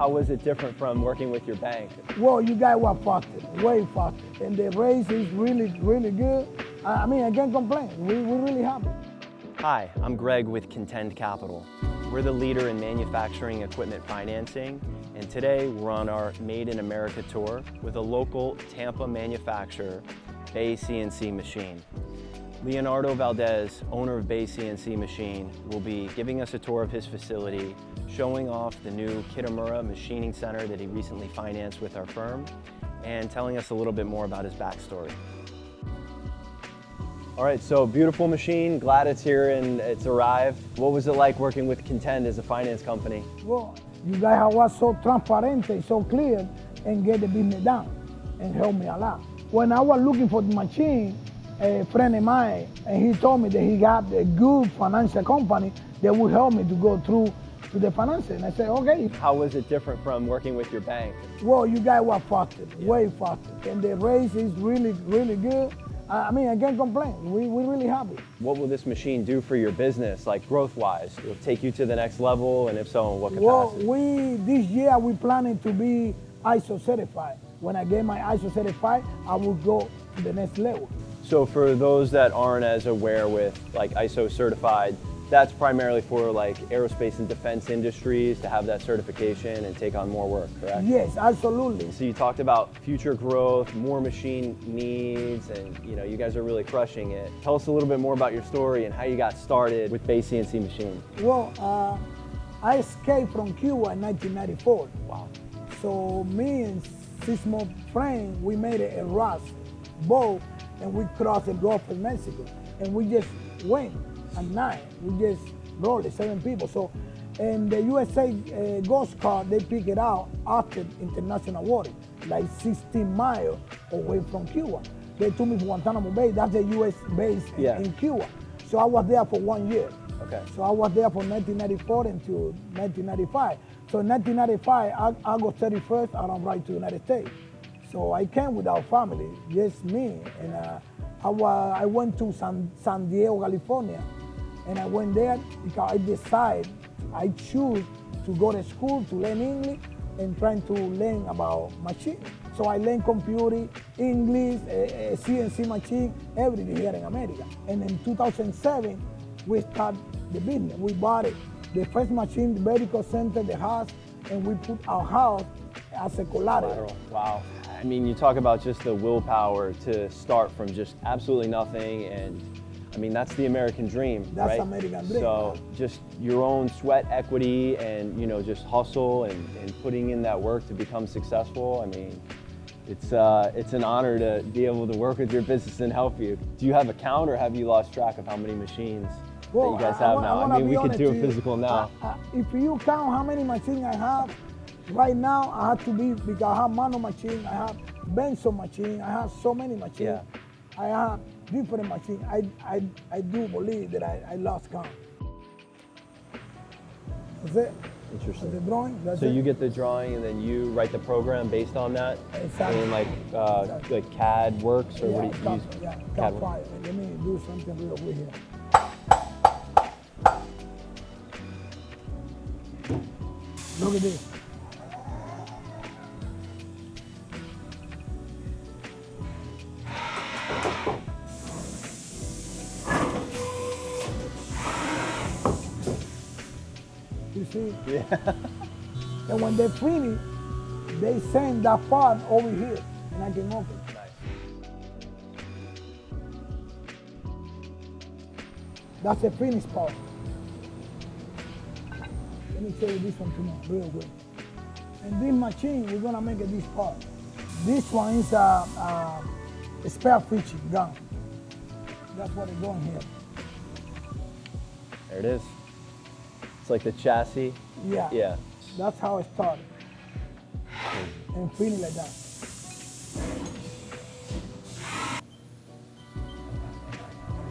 How was it different from working with your bank? Well, you guys were faster, way faster. And the race is really, really good. I mean, I can't complain. We're really happy. Hi, I'm Greg with Contend Capital. We're the leader in manufacturing equipment financing, and today we're on our Made in America tour with a local Tampa manufacturer, Bay CNC Machine. Leonardo Valdes, owner of Bay CNC Machine, will be giving us a tour of his facility, showing off the new Kitamura Machining Center that he recently financed with our firm, and telling us a little bit more about his backstory. All right, so beautiful machine, glad it's here and it's arrived. What was it like working with Contend as a finance company? Well, you guys were so transparent, so clear, and get the business done, and helped me a lot. When I was looking for the machine, a friend of mine, and he told me that he got a good financial company that would help me to go through to the financing. And I said, okay. How was it different from working with your bank? Well, you guys were faster, way faster, and the race is really, really good. I mean, I can't complain. We're really happy. What will this machine do for your business, like growth-wise? Will it take you to the next level, and if so, in what capacity? Well, this year we're planning to be ISO certified. When I get my ISO certified, I will go to the next level. So for those that aren't as aware with like ISO certified, that's primarily for like aerospace and defense industries to have that certification and take on more work, correct? Yes, absolutely. So you talked about future growth, more machine needs, and you guys are really crushing it. Tell us a little bit more about your story and how you got started with Bay CNC Machine. Well, I escaped from Cuba in 1994. Wow. So me and 6 more friends, we made a raft boat, and we crossed the Gulf of Mexico, and we just went at night. We just rolled it, 7 people. So, and the USA Coast Guard, they pick it out after international water, like 16 miles away from Cuba. They took me to Guantanamo Bay. That's the US base in Cuba. So I was there for 1 year. Okay. So I was there from 1994 until 1995. So in 1995, August 31st, I arrived right to the United States. So I came without family, just me. And I went to San Diego, California. And I went there because I choose to go to school to learn English and trying to learn about machine. So I learned computer, English, CNC machine, everything here in America. And in 2007, we started the business. We bought it, the first machine, the Vertical Center, the house, and we put our house as a collateral. Wow. I mean, you talk about just the willpower to start from just absolutely nothing, and I mean, that's the American dream, That's right? American dream. So just your own sweat equity and, just hustle and putting in that work to become successful. I mean, it's an honor to be able to work with your business and help you. Do you have a count, or have you lost track of how many machines that you guys have now? I mean, we could do a physical now. If you count how many machines I have, right now I have to be, because I have manual machine, I have benzo machine, I have so many machines. Yeah. I have different machines. I do believe that I lost count. That's it. Interesting. The drawing, that's so it. you get the drawing and then you write the program based on that? Exactly. And like CAD works, or what do you use? Yeah, CAD CAD file. Let me do something real quick here. Look at this. You see? Yeah. And when they finish, they send that part over here, and I can open it. Nice. That's the finished part. Let me show you this one too, real good. And this machine, we're gonna make this part. This one is a spare fishing gun. That's what is going here. There it is. It's like the chassis. Yeah. Yeah. That's how it started. And finish like that.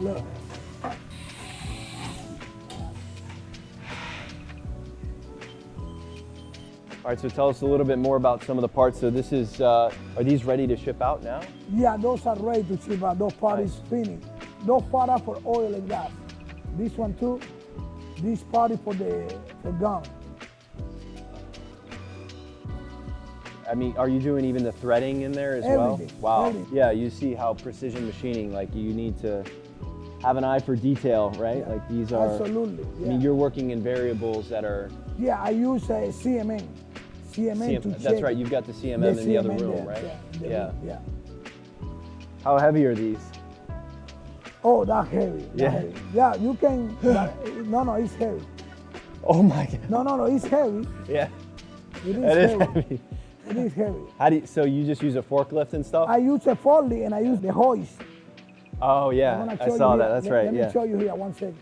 Look. All right, so tell us a little bit more about some of the parts. So this is, are these ready to ship out now? Yeah, those are ready to ship out. Those parts is finished. Those parts are for oil and gas. This one too. This part is for the gun. I mean, are you doing even the threading in there as Everything, well? Wow. everything. Yeah, you see how precision machining, like you need to have an eye for detail, right? Yeah, Like these are, absolutely. I Yeah. mean, you're working in variables that are, Yeah, I use a CMM to check. that's right, you've got the CMM in the other room, there, right? Yeah. Yeah. How heavy are these? Oh, that's heavy. Yeah. Heavy. Yeah, you can. No, it's heavy. Oh my God. No, it's heavy. Yeah, It is it is heavy. heavy. It is heavy. How do you, so you just use a forklift and stuff? I use a forklift and I use the hoist. Oh I'm yeah, gonna I show saw you that, here. that's Let right, me yeah. show you here, one second.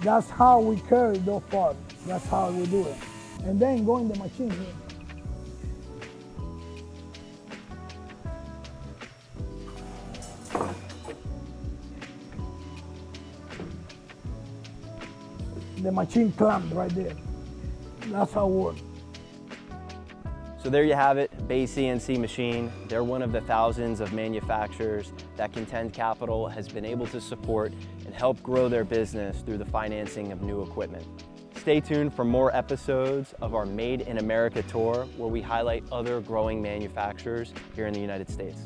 That's how we carry those parts. That's how we do it. And then go in the machine here. The machine clamped right there. That's how it works. So there you have it, Bay CNC Machine. They're one of the thousands of manufacturers that Contend Capital has been able to support and help grow their business through the financing of new equipment. Stay tuned for more episodes of our Made in America tour, where we highlight other growing manufacturers here in the United States.